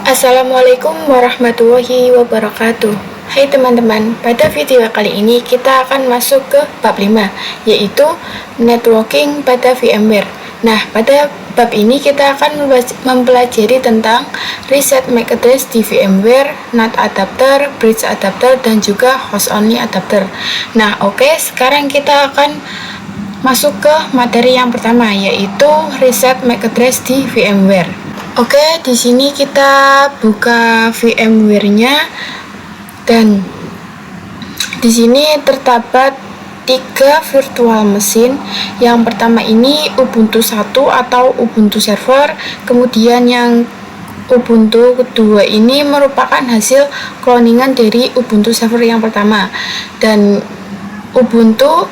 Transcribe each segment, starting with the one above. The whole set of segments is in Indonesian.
Assalamualaikum warahmatullahi wabarakatuh. Hai teman-teman, pada video kali ini kita akan masuk ke bab 5, yaitu networking pada VMware. Nah, pada bab ini kita akan mempelajari tentang reset MAC address di VMware, NAT adapter, bridge adapter, dan juga host only adapter. Nah, oke, sekarang kita akan masuk ke materi yang pertama, yaitu reset MAC address di VMware. Oke, di sini kita buka VMware-nya dan di sini terdapat 3 virtual machine. Yang pertama ini Ubuntu 1 atau Ubuntu server, kemudian yang Ubuntu kedua ini merupakan hasil cloningan dari Ubuntu server yang pertama, dan Ubuntu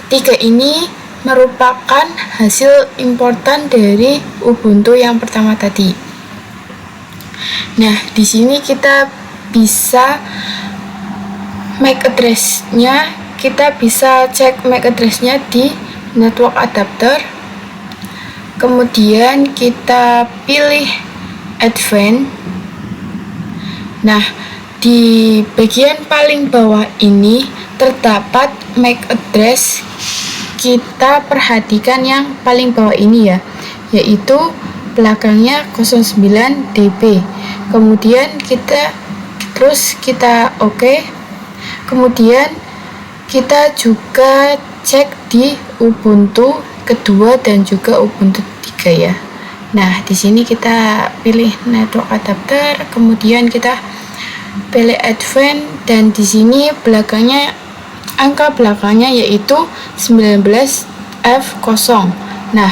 ketiga ini merupakan hasil importan dari Ubuntu yang pertama tadi. Nah, di sini kita bisa MAC address-nya, kita bisa cek MAC address-nya di network adapter. Kemudian kita pilih advance. Nah, di bagian paling bawah ini terdapat MAC address. Kita perhatikan yang paling bawah ini ya, yaitu belakangnya 09 db. Kemudian kita oke. Kemudian kita juga cek di Ubuntu kedua dan juga Ubuntu 3 ya. Nah, di sini kita pilih network adapter, kemudian kita pilih advance, dan di sini angka belakangnya yaitu 19F0. Nah,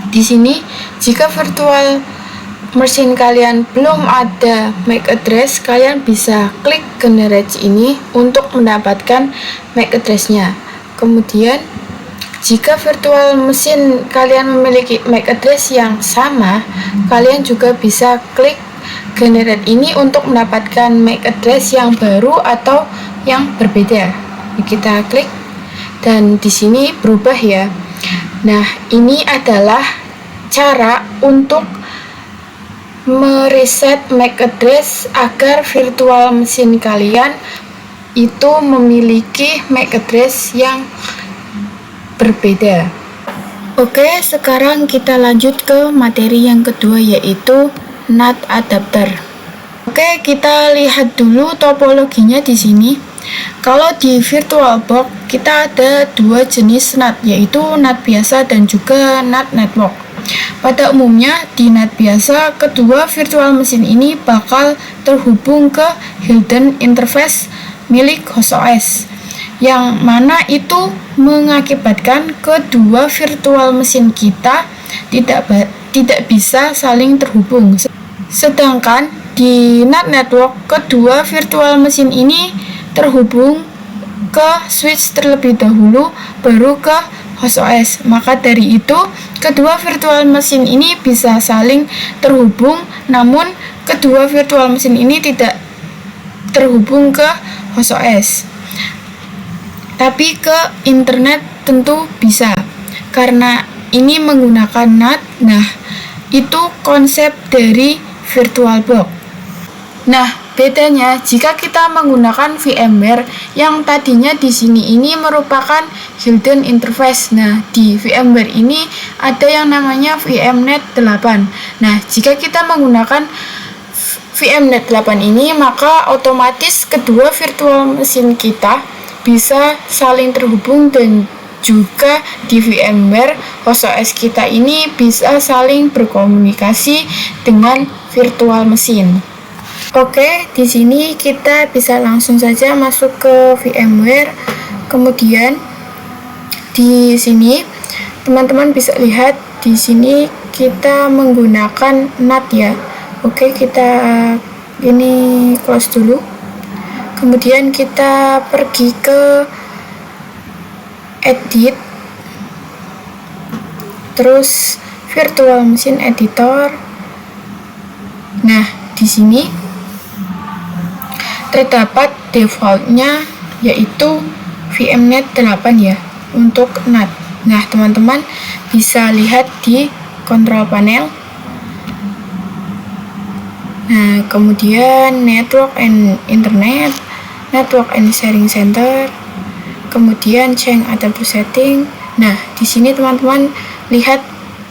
di sini jika virtual machine kalian belum ada MAC address, kalian bisa klik generate ini untuk mendapatkan MAC address-nya. Kemudian jika virtual machine kalian memiliki MAC address yang sama, kalian juga bisa klik generate ini untuk mendapatkan MAC address yang baru atau yang berbeda. Kita klik dan di sini berubah ya. Nah, ini adalah cara untuk mereset MAC address agar virtual machine kalian itu memiliki MAC address yang berbeda. Oke, sekarang kita lanjut ke materi yang kedua, yaitu NAT adapter. Oke, kita lihat dulu topologinya di sini. Kalau di VirtualBox kita ada 2 jenis NAT, yaitu NAT biasa dan juga NAT network. Pada umumnya di NAT biasa, kedua virtual machine ini bakal terhubung ke hidden interface milik host OS, yang mana itu mengakibatkan kedua virtual machine kita tidak bisa saling terhubung. Sedangkan di NAT network, kedua virtual machine ini terhubung ke switch terlebih dahulu, baru ke host OS. Maka dari itu, kedua virtual machine ini bisa saling terhubung, namun kedua virtual machine ini tidak terhubung ke host OS. Tapi ke internet tentu bisa, karena ini menggunakan NAT. Nah, itu konsep dari VirtualBox. Nah, bedanya jika kita menggunakan VMware yang tadinya di sini ini merupakan hidden interface. Nah, di VMware ini ada yang namanya VMnet 8. Nah, jika kita menggunakan VMnet 8 ini, maka otomatis kedua virtual machine kita bisa saling terhubung, dan juga di VMware host OS kita ini bisa saling berkomunikasi dengan virtual machine. Oke, di sini kita bisa langsung saja masuk ke VMware. Kemudian di sini teman-teman bisa lihat di sini kita menggunakan NAT ya. Oke, kita ini close dulu. Kemudian kita pergi ke edit, terus virtual machine editor. Nah, di sini terdapat defaultnya yaitu VMnet 8 ya untuk NAT. Nah, teman-teman bisa lihat di control panel. Nah, kemudian network and internet, network and sharing center, kemudian change adapter setting. Nah, di sini teman-teman lihat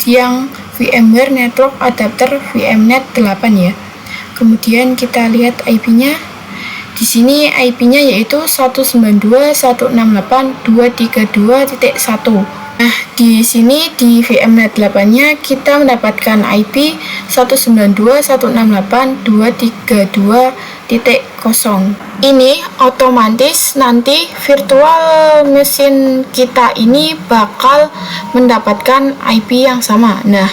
yang VMware network adapter VMnet 8 ya. Kemudian kita lihat IP-nya. Di sini IP-nya yaitu 192.168.232.1. Nah, di sini di VMnet 8-nya kita mendapatkan IP 192.168.232.0. Ini otomatis nanti virtual mesin kita ini bakal mendapatkan IP yang sama. Nah,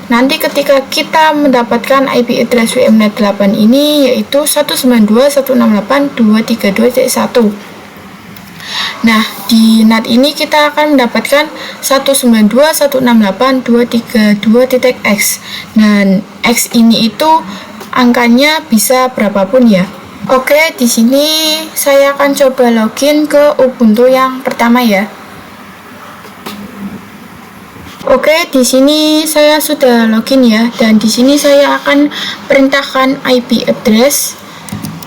nanti ketika kita mendapatkan IP address VMnet 8 ini yaitu 192.168.232.1. Nah, di NAT ini kita akan mendapatkan 192.168.232.x. Dan X ini itu angkanya bisa berapapun ya. Oke, di sini saya akan coba login ke Ubuntu yang pertama ya. Oke, di sini saya sudah login ya, dan di sini saya akan perintahkan IP address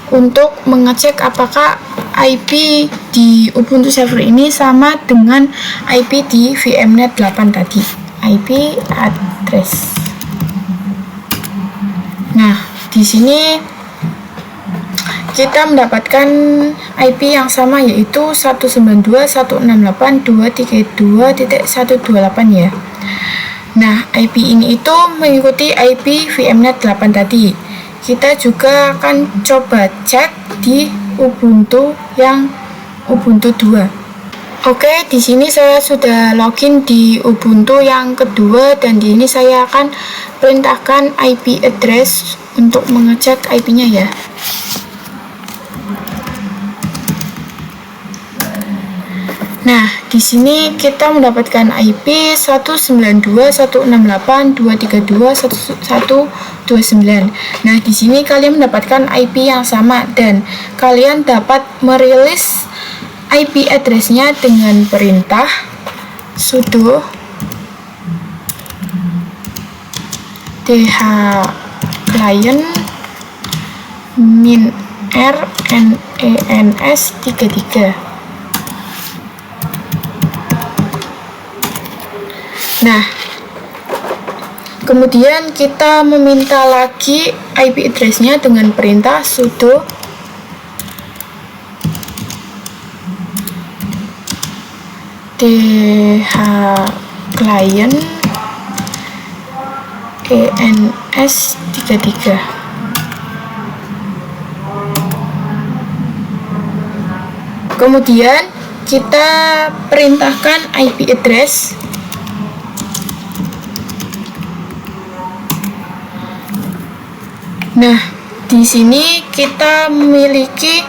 untuk mengecek apakah IP di Ubuntu server ini sama dengan IP di VMnet 8 tadi. IP address. Nah, di sini kita mendapatkan IP yang sama yaitu 192.168.232.128 ya. Nah, IP ini itu mengikuti IP VMnet 8 tadi. Kita juga akan coba cek di Ubuntu yang Ubuntu 2. Oke, di sini saya sudah login di Ubuntu yang kedua, dan di sini saya akan perintahkan IP address untuk mengecek IP-nya ya. Nah, di sini kita mendapatkan IP 192.168.232.129. Nah, di sini kalian mendapatkan IP yang sama, dan kalian dapat merilis IP address-nya dengan perintah sudo client min rnens 33. Nah, kemudian kita meminta lagi IP address-nya dengan perintah sudo client ens 33. Kemudian kita perintahkan IP address Nah, di sini kita memiliki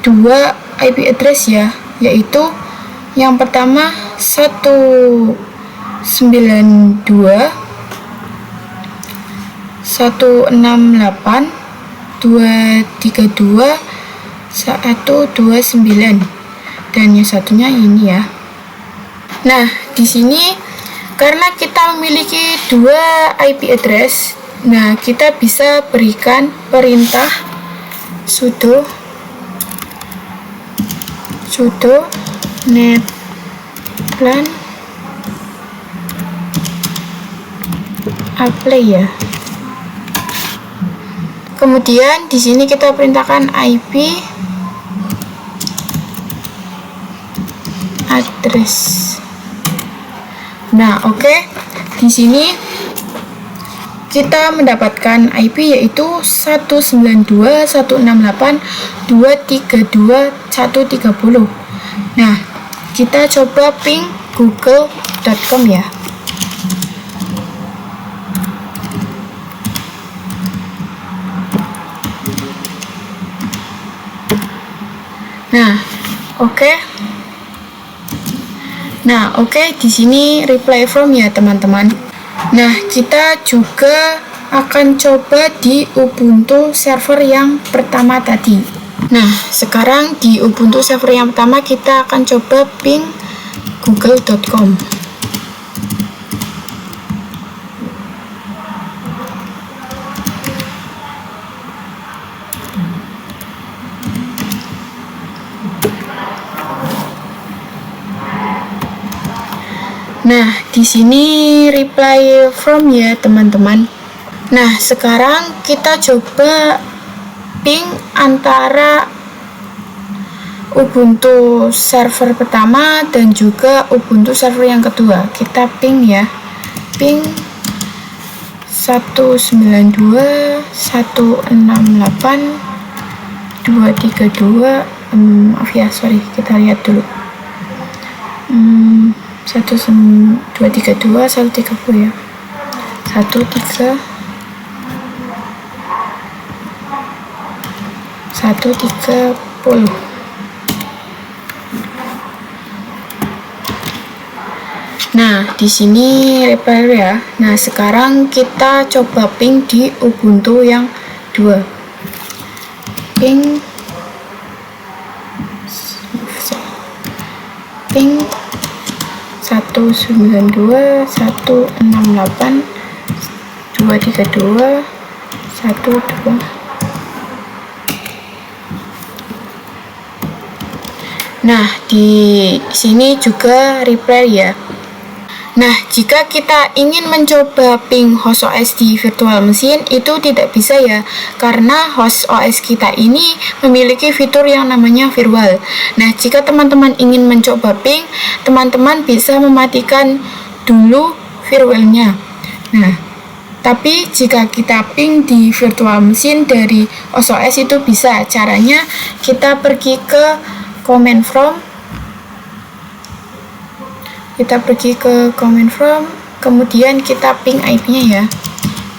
dua IP address ya, yaitu yang pertama 192.168.232.129, dan yang satunya ini ya. Nah, di sini karena kita memiliki dua IP address, nah, kita bisa berikan perintah sudo netplan apply ya. Kemudian di sini kita perintahkan IP address. Nah, oke. Di sini kita mendapatkan IP yaitu 192.168.232.130. Nah, kita coba ping google.com ya. Nah, oke. Di sini reply from ya, teman-teman. Nah, kita juga akan coba di Ubuntu server yang pertama tadi. Nah, sekarang di Ubuntu server yang pertama kita akan coba ping google.com. Nah, di sini reply from ya teman-teman. Nah, sekarang kita coba ping antara Ubuntu server pertama dan juga Ubuntu server yang kedua. Kita ping ya. Ping 192.168.232. Maaf ya, sorry, kita lihat dulu. 232 130 ya. 130. Nah, di sini repair ya. Nah, sekarang kita coba ping di Ubuntu yang 2. Ping 192.168.232.12. Nah, di sini juga repair ya. Nah, jika kita ingin mencoba ping host OS di virtual machine, itu tidak bisa ya, karena host OS kita ini memiliki fitur yang namanya firewall. Nah, jika teman-teman ingin mencoba ping, teman-teman bisa mematikan dulu firewallnya. Nah, tapi jika kita ping di virtual machine dari host OS itu bisa. Caranya kita pergi ke command from. Kita pergi ke command from, kemudian kita ping IP-nya ya.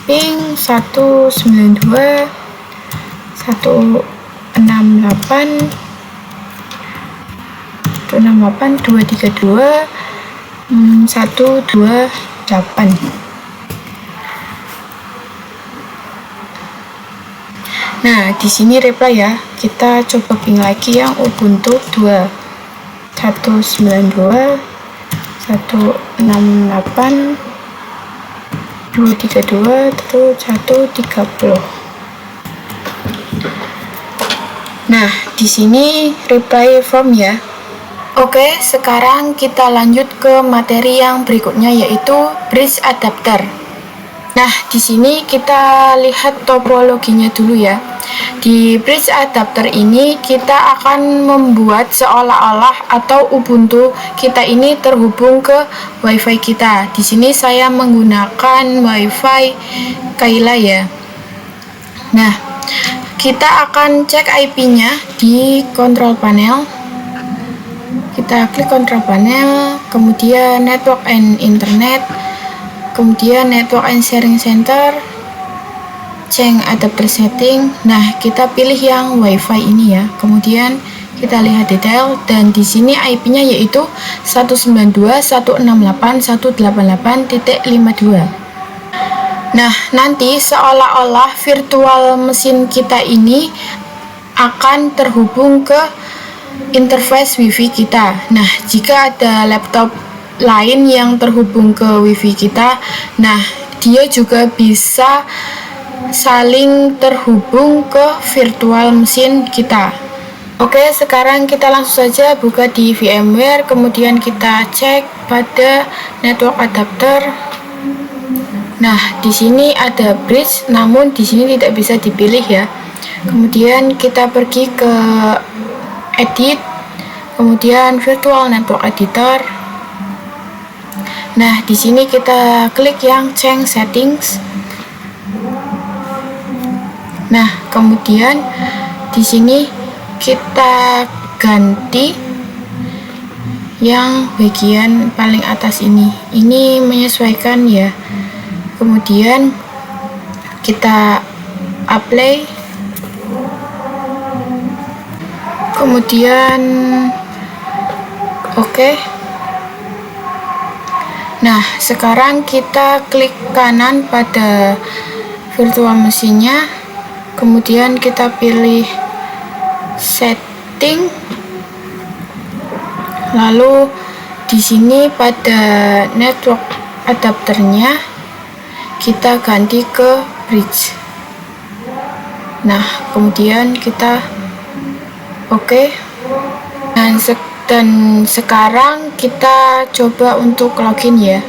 Ping 192.168.232.128. Nah, di sini reply ya. Kita coba ping lagi yang Ubuntu 2. 192.168.232.130. Nah, di sini reply from ya. Oke, sekarang kita lanjut ke materi yang berikutnya, yaitu bridge adapter. Nah, di sini kita lihat topologinya dulu ya. Di bridge adapter ini kita akan membuat seolah-olah atau Ubuntu kita ini terhubung ke WiFi kita. Di sini saya menggunakan WiFi Kaila ya. Nah, kita akan cek IP-nya di control panel. Kita klik control panel, kemudian network and internet, kemudian network and sharing center, change adapter setting. Nah, kita pilih yang WiFi ini ya. Kemudian kita lihat detail, dan di sini IP-nya yaitu 192.168.188.52. Nah, nanti seolah-olah virtual mesin kita ini akan terhubung ke interface WiFi kita. Nah, jika ada laptop lain yang terhubung ke WiFi kita, nah dia juga bisa saling terhubung ke virtual mesin kita. Oke, sekarang kita langsung saja buka di VMware, kemudian kita cek pada network adapter. Nah, di sini ada bridge, namun di sini tidak bisa dipilih ya. Kemudian kita pergi ke edit, kemudian virtual network editor. Nah, di sini kita klik yang change settings. Nah, kemudian di sini kita ganti yang bagian paling atas ini. Ini menyesuaikan ya. Kemudian kita apply. Kemudian oke. Nah, sekarang kita klik kanan pada virtual mesinnya, kemudian kita pilih setting, lalu di sini pada network adapternya kita ganti ke bridge. Nah, kemudian kita oke. Dan Dan sekarang kita coba untuk login ya.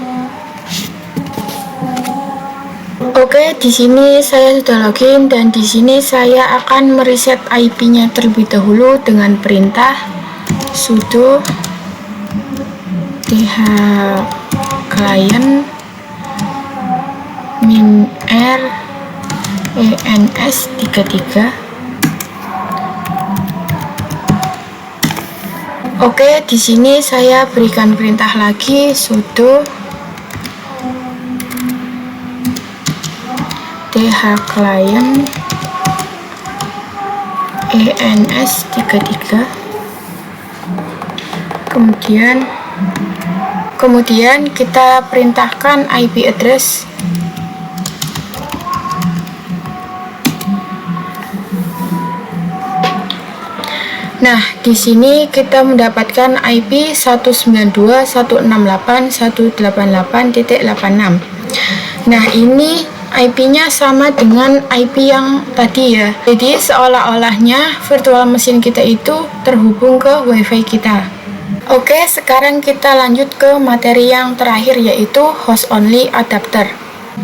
Oke, di sini saya sudah login dan di sini saya akan mereset IP-nya terlebih dahulu dengan perintah sudo client -r ens33. Oke, di sini saya berikan perintah lagi sudo client ens33. Kemudian kita perintahkan IP address. Nah, di sini kita mendapatkan IP 192.168.188.86. Nah, ini IP-nya sama dengan IP yang tadi ya. Jadi seolah-olahnya virtual mesin kita itu terhubung ke WiFi kita. Oke, sekarang kita lanjut ke materi yang terakhir yaitu host only adapter.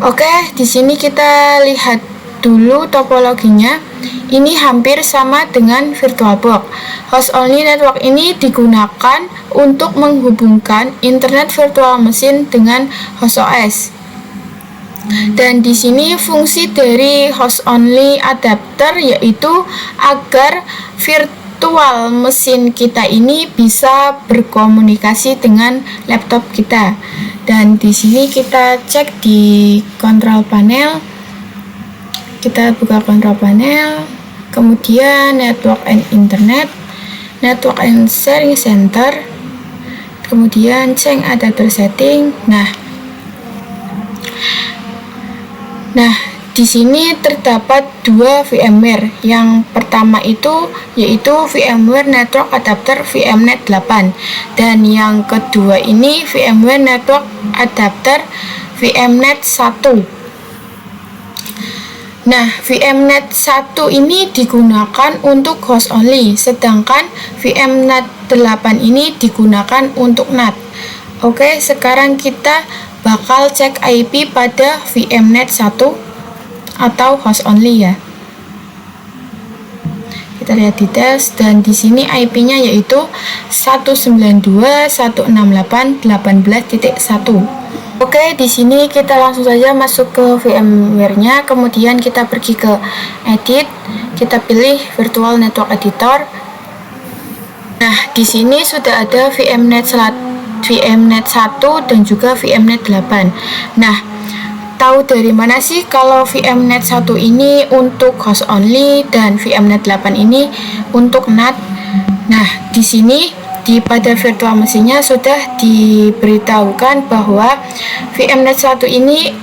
Oke, di sini kita lihat dulu topologinya. Ini hampir sama dengan VirtualBox. Host only network ini digunakan untuk menghubungkan internet virtual mesin dengan host OS. Dan di sini fungsi dari host only adapter yaitu agar virtual mesin kita ini bisa berkomunikasi dengan laptop kita. Dan di sini kita cek di control panel. Kita buka control panel, kemudian network and internet, network and sharing center, kemudian change adapter setting. Nah, di sini terdapat dua VMware. Yang pertama itu yaitu VMware Network Adapter VMnet 8 dan yang kedua ini VMware Network Adapter VMnet 1. Nah, VMnet 1 ini digunakan untuk host only, sedangkan VMnet 8 ini digunakan untuk NAT. Oke, sekarang kita bakal cek IP pada VMnet 1 atau host only ya. Kita lihat details dan di sini IP-nya yaitu 192.168.18.1. Oke, di sini kita langsung saja masuk ke VMware-nya, kemudian kita pergi ke Edit, kita pilih Virtual Network Editor. Nah, di sini sudah ada VMnet 1 dan juga VMnet 8. Nah, tahu dari mana sih kalau VMnet 1 ini untuk host only dan VMnet 8 ini untuk NAT? Nah, di sini pada virtual mesinnya sudah diberitahukan bahwa VMnet 1 ini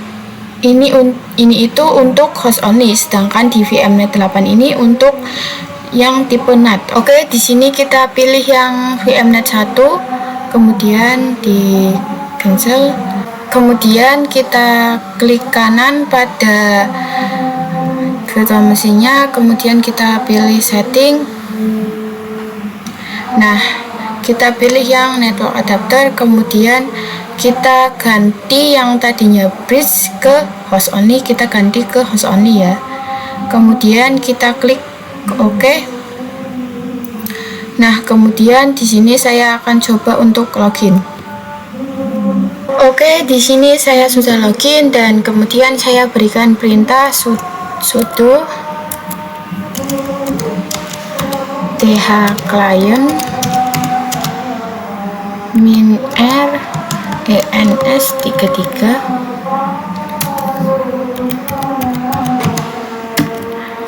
itu untuk host only, sedangkan di VMnet 8 ini untuk yang tipe NAT. Oke, di sini kita pilih yang VMnet 1, kemudian di cancel. Kemudian kita klik kanan pada virtual mesinnya, kemudian kita pilih setting. Nah, kita pilih yang network adapter, kemudian kita ganti yang tadinya bridge ke host only, kita ganti ke host only ya. Kemudian kita klik OK. Nah, kemudian di sini saya akan coba untuk login. Oke, di sini saya sudah login dan kemudian saya berikan perintah sudo client -r ens33.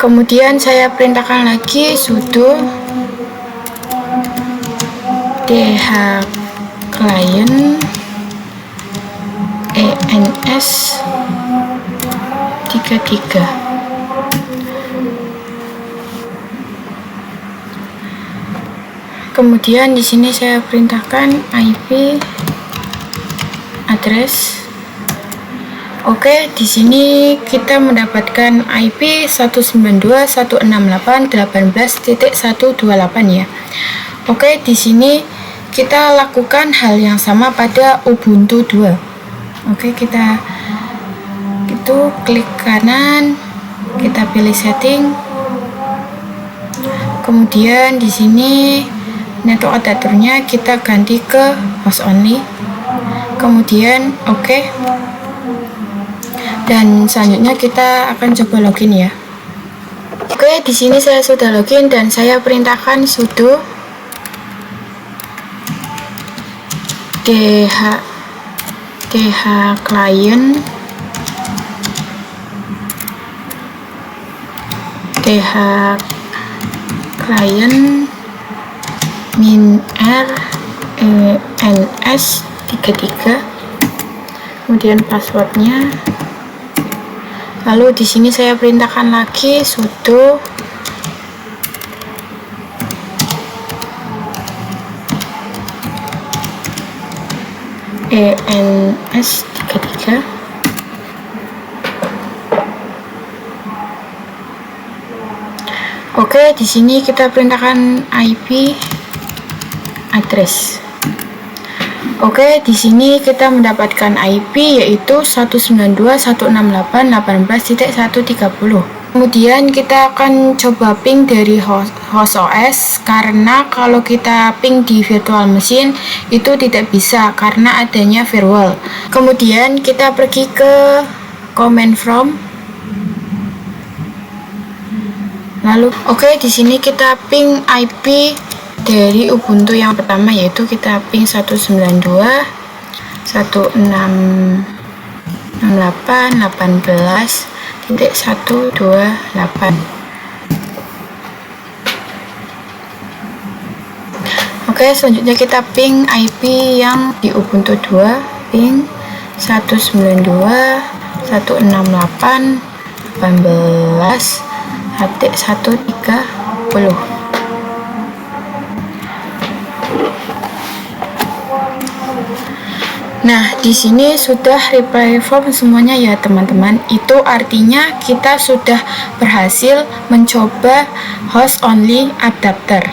Kemudian saya perintahkan lagi sudo client ens33. Kemudian di sini saya perintahkan IP address. Oke, di sini kita mendapatkan IP 192.168.18.128 ya. Oke, di sini kita lakukan hal yang sama pada Ubuntu 2. Oke, kita klik kanan, kita pilih setting, kemudian di sini network adapternya kita ganti ke host only, kemudian oke. Dan selanjutnya kita akan coba login ya. Oke, di sini saya sudah login dan saya perintahkan sudo dh client min r ens 33, kemudian passwordnya. Lalu di sini saya perintahkan lagi sudo ens 33. Oke, di sini kita perintahkan IP address. Oke, di sini kita mendapatkan IP yaitu 192.168.18.130. Kemudian kita akan coba ping dari host OS, karena kalau kita ping di virtual machine itu tidak bisa karena adanya firewall. Kemudian kita pergi ke command from. Lalu oke, di sini kita ping IP dari Ubuntu yang pertama, yaitu kita ping 192.168.18.128. Oke, selanjutnya kita ping IP yang di Ubuntu 2, ping 192.168.18.130. Nah, di sini sudah reply form semuanya ya teman-teman. Itu artinya kita sudah berhasil mencoba host only adapter.